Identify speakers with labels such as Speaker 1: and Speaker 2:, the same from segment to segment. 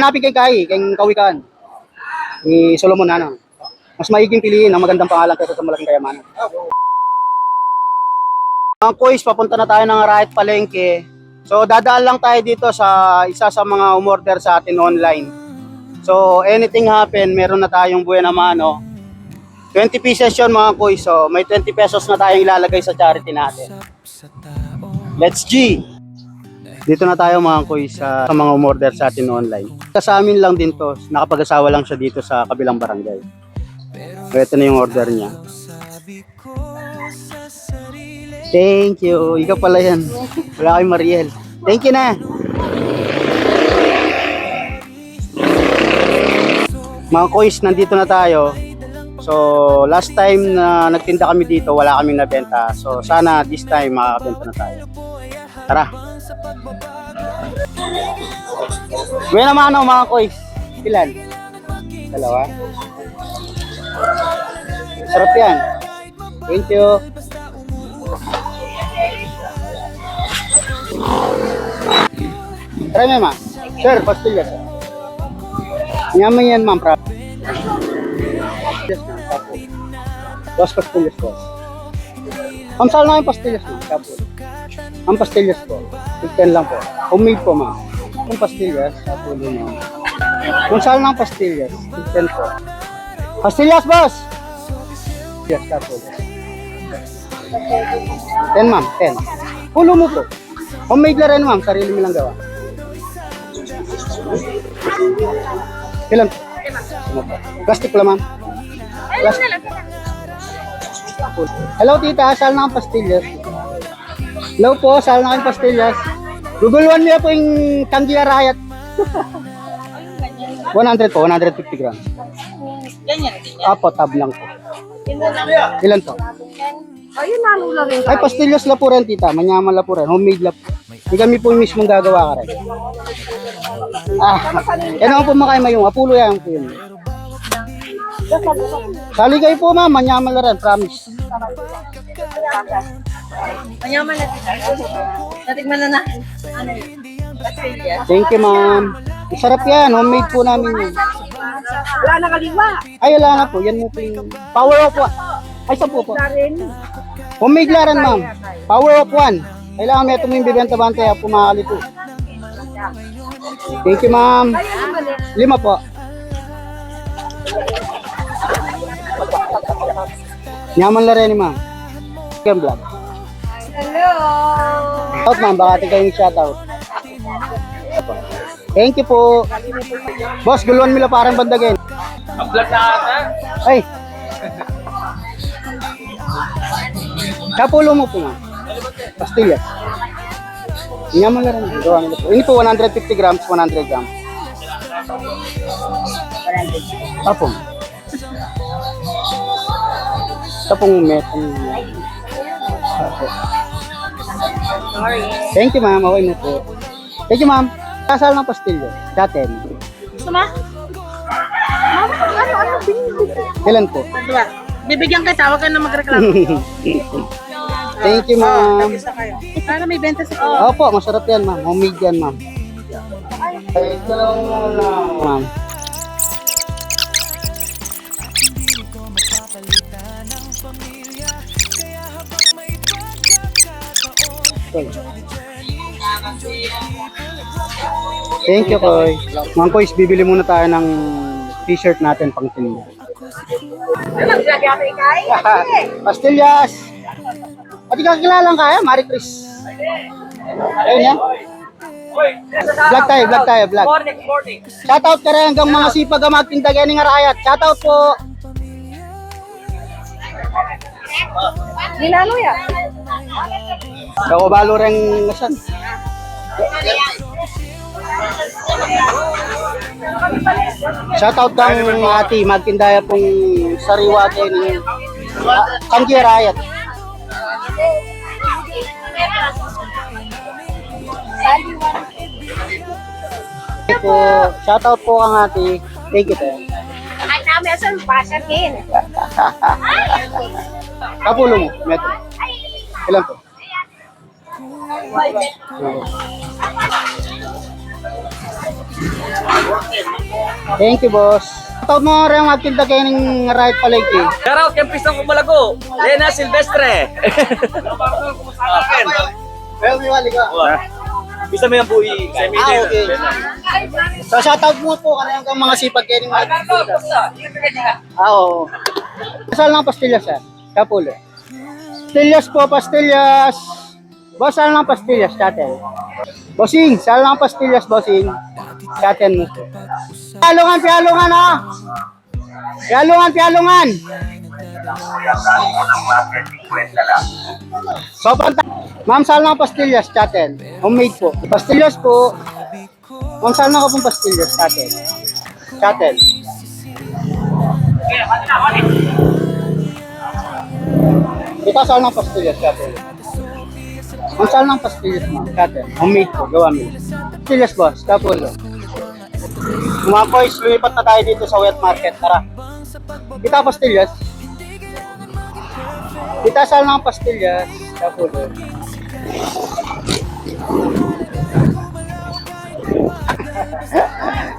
Speaker 1: Hanapin kay Kai, kay Kawikan. Ni Solomon ano. Mas maiging piliin ang magandang pangalan kaysa sa malaking kayamanan. Mga kuys, papunta na tayo ng Arayat Palengke. So dadaan lang tayo dito sa isa sa mga umorder sa atin online. So anything happen, meron na tayong buena mano. 20 pieces yun mga kuys. So may 20 pesos na tayong ilalagay sa charity natin. Let's G! Dito na tayo mga kuys sa mga umorder sa atin online. Sa amin lang din to. Nakapag-asawa lang siya dito sa kabilang barangay. So ito na yung order niya. Thank you. Ikaw pala yan. Wala kay Mariel. Thank you na. Mga kuys, nandito na tayo. So last time na nagtinda kami dito, wala kaming nabenta. So sana this time makakabenta na tayo. Tara. May naman ano mga kuys. Ilan? Dalawa. Sarap yan. Thank you. Try mo ma. Sir, pastillas. Yaman yan ma'am. Pastillas na. Kapo. Dos pastillas po. Kamsal na yung pastillas ma'am. Kapo. Ang pastillas po. 15 lang po. Homemade po ma'am. Yung pastillas. Kapo din ma'am. Kamsal na yung pastillas. 15 po. Pastillas boss! Yes, kapo. 10 ma'am. 10. Pulo mo po. Homemade na rin ma'am. Sarili mo lang gawa. Ilan? Plastic lang ma'am. Plastic. Hello tita, sal na ang pastillas. Hello po, sal na ang pastillas. Google One niya po yung Kangia Riot. 100 po, 150 grams.
Speaker 2: Ganyan.
Speaker 1: Apo, tab lang po. Ilan to?
Speaker 2: Ayun, nalula rin.
Speaker 1: Ay, pastillas la po rin tita, manyaman la po rin, homemade la po. Hindi kami po yung mismong gagawa ka rin. Yan ang pumakain mayong, apulo yan po yun. Saligay po ma'am, manyaman la rin, promise.
Speaker 2: Manyaman na. Natigman na na. Ano yun?
Speaker 1: Thank you ma'am. Masarap yan, homemade po namin yun.
Speaker 2: Wala na kaliwa.
Speaker 1: Ay, wala na po, yan mo po yung power of one. Ay, saan po po? Homemade la rin ma'am. Power of one. Kailangan may ito mo yung bibenta-bante, pumakali po. Thank you ma'am. 5 po. Nyaman la rin ma'am. Chicken vlog.
Speaker 2: Hello.
Speaker 1: Shout ma'am, baka ito kayong shoutout. Thank you po. Boss, guluan mila parang bandagin.
Speaker 3: Vlog na ata.
Speaker 1: Ay. Kapulo mo po ma'am. Pastillas. Nyaman na rin. Ini po 150 grams, 100 grams. Tapong. Tapong metong. Thank you ma'am. Okay mo po. Thank you ma'am. Kasal ng pastillas. Daten.
Speaker 2: Gusto mo? Mama, ano binibigyan?
Speaker 1: Kailan po?
Speaker 2: Diba? Bibigyan kita, huwag ka na magreklamo.
Speaker 1: Thank you ma'am.
Speaker 2: Para may benta sa
Speaker 1: Opo, masarap yan ma'am. Homemade yan ma'am. Ito ma'am. Thank you, Koy. Mga Koys, bibili muna tayo ng t-shirt natin pang tinda. Pastillas! Pati kakilalang kaya, Marie Chris. Ayun yan. Vlog tayo, vlog. Shoutout ka rin hanggang mga sipag ang magtinda gani nga Arayat. Shoutout po.
Speaker 2: Ninalo yan.
Speaker 1: Ako balo rin nasan. Shoutout kang ati, magtindaya pong sariwa kayo ng Kangia Riot. Po, shoutout po kang ati. Thank you po.
Speaker 2: Ay, namin sa pasakin.
Speaker 1: Kapulo mo, metro. Ilan po? Thank you, boss. Tawag mo rin ang magtinda kayo ng right palengke.
Speaker 3: Shoutout kay Pistong Kumalago, Lena Silvestre.
Speaker 1: Well, wali ka.
Speaker 3: Bisa mo yung buhi.
Speaker 1: Okay. So, shoutout mo po karayang kang mga sipag kayo ng mga oo. Saan lang pastillas, sir? Kapulo. Pastillas po, pastillas. Boss, saan lang pastillas, chaten? Bossing, saan lang pastillas, bossing? Chaten mo po. Pialungan, pialungan, ha? Pialungan, pialungan. Papanta. Ma'am, saan lang pastillas, chaten? Homemade po. Pastillas po. Ma'am, saan lang ka pong pastillas, chaten? Chaten. Ito saan lang pastillas, chaten? Ma'am, saan lang pastillas, ma'am? Chaten. Homemade po, gawa mo. Pastillas, boss. Kapulo. Mga boys, lumipat na tayo dito sa wet market. Tara. Kita pastillas. Kita saan lang pastillas. Kapulo.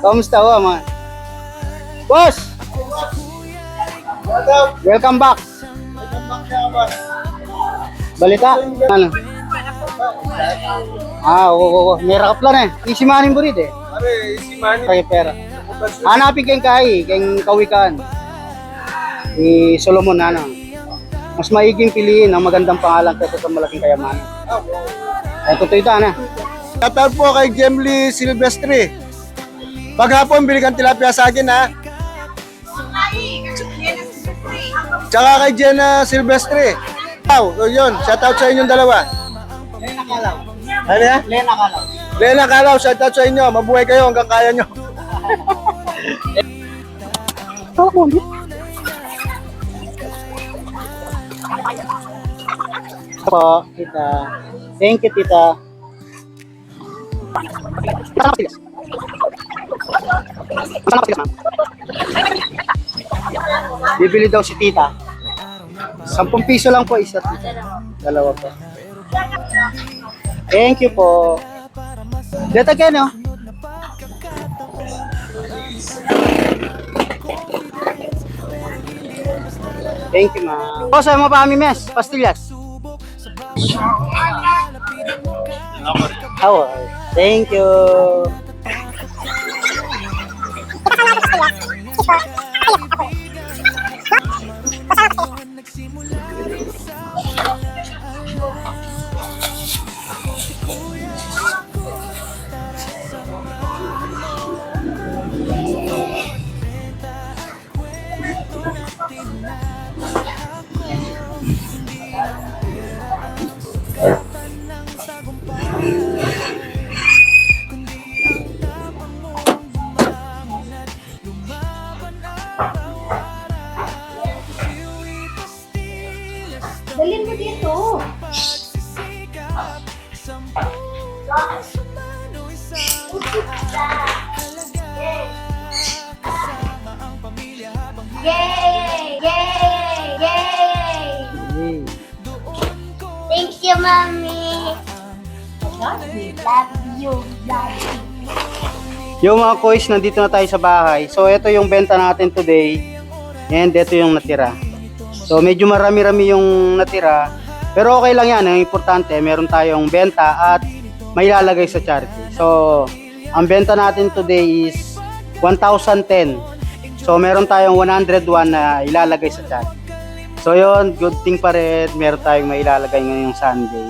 Speaker 1: Kamusta ho, mga? Boss! Welcome back. Balita? Ano? Oo. Meron ka plan eh. Easy money mo rin eh.
Speaker 4: Easy money.
Speaker 1: Kaya pera. Hanapin kayong kayong kawikan. Ni Solomon Nana. Mas maiging piliin ang magandang pangalan kaysa sa malaking kayamanan. Ay, totoo ito, ana.
Speaker 4: Shoutout po kay Gemly Silvestre. Paghapon, bili kang tilapia sa akin, ha? Tsaka kay Jenna Silvestre. Wow, so yun. Shoutout sa inyong dalawa.
Speaker 1: Lena Kalaw.
Speaker 4: Ano yan?
Speaker 1: Lena Kalaw.
Speaker 4: Lena Kalaw, shoutout sa inyo. Mabuhay kayo hanggang kaya nyo.
Speaker 1: Po, tita. Thank you, tita. Bibili daw si tita. 10 piso lang po isa, tita. Dalawa po. Thank you po. Dito kayo, no? Thank you, ma'am. O, sa'yo mo pa kami, mes. Pastillas. Oh, thank you.
Speaker 2: Dalhin mo dito. Yay! Yay! Yay! Thank you, Mommy. Love you, Daddy.
Speaker 1: Yung mga kois, nandito na tayo sa bahay. So, ito yung benta natin today. And ito yung natira. So, medyo marami-rami yung natira. Pero okay lang yan. Ang importante, meron tayong benta at may lalagay sa charity. So, ang benta natin today is 1,010. So, meron tayong 101 na ilalagay sa charity. So, yun, good thing pa rin. Meron tayong may ilalagay ngayong Sunday.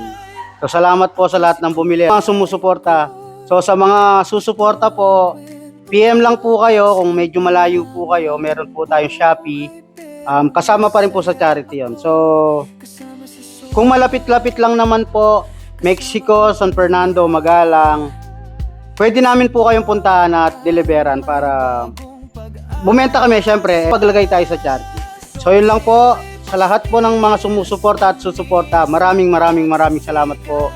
Speaker 1: So, salamat po sa lahat ng bumili. Mga sumusuporta. So, sa mga susuporta po, PM lang po kayo kung medyo malayo po kayo. Meron po tayong Shopee. Kasama pa rin po sa charity yon. So, kung malapit-lapit lang naman po, Mexico, San Fernando, Magalang, pwede namin po kayong puntahan at deliveran para bumenta kami, syempre, paglagay tayo sa charity. So, yun lang po. Sa lahat po ng mga sumusuporta at susuporta, maraming salamat po.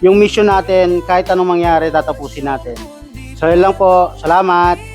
Speaker 1: Yung mission natin, kahit anong mangyari, tatapusin natin. So, yun lang po. Salamat.